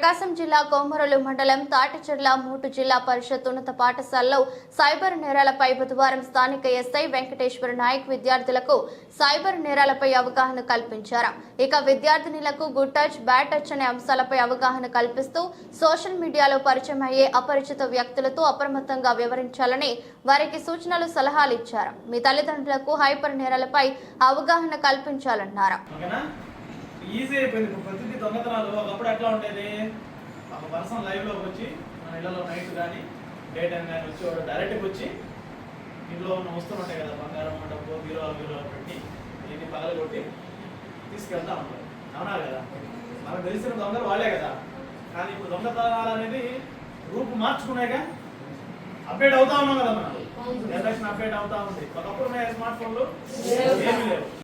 ప్రకాశం జిల్లా కోమరలు మండలం తాటిచెర్ల మూటు జిల్లా పరిషత్ ఉన్నత పాఠశాలలో సైబర్ నేరాలపై బుధవారం స్థానిక ఎస్ఐ వెంకటేశ్వర నాయక్ విద్యార్థులకు సైబర్ నేరాలపై అవగాహన కల్పించారు. ఇక విద్యార్థినులకు గుడ్ టచ్, బ్యాడ్ టచ్ అనే అంశాలపై అవగాహన కల్పిస్తూ సోషల్ మీడియాలో పరిచయం అయ్యే అపరిచిత వ్యక్తులతో అప్రమత్తంగా వ్యవహరించాలని వారికి సూచనలు, సలహాలు ఇచ్చారు. మీ తల్లిదండ్రులకు హైబర్ నేరాలపై అవగాహన కల్పించాలన్నారు. ఈజీ అయిపోయింది. ప్రతిదీ దొంగతనాలు ఒకప్పుడు ఎట్లా ఉండేది, ఒక పర్సన్ లైవ్లోకి వచ్చి మన ఇళ్లలో నైట్ కానీ డే టైం కానీ వచ్చి వాడు డైరెక్ట్గా వచ్చి ఇంట్లో ఉన్న వస్తువులు ఉంటాయి కదా, బంగారం, డబ్బు, బీరువాలు పెట్టి ఇవన్నీ పగలు కొట్టి తీసుకెళ్తా ఉంటారు. అవునా కదా? మనకు తెలిసిన దొంగలు వాళ్ళే కదా. కానీ ఇప్పుడు దొంగతనాలు అనేది రూపు మార్చుకున్నాక అప్డేట్ అవుతా ఉన్నాం కదా. మనం జనరేషన్ అప్డేట్ అవుతా ఉంది. ఒకప్పుడు స్మార్ట్ ఫోన్లు ఏమీ లేవు.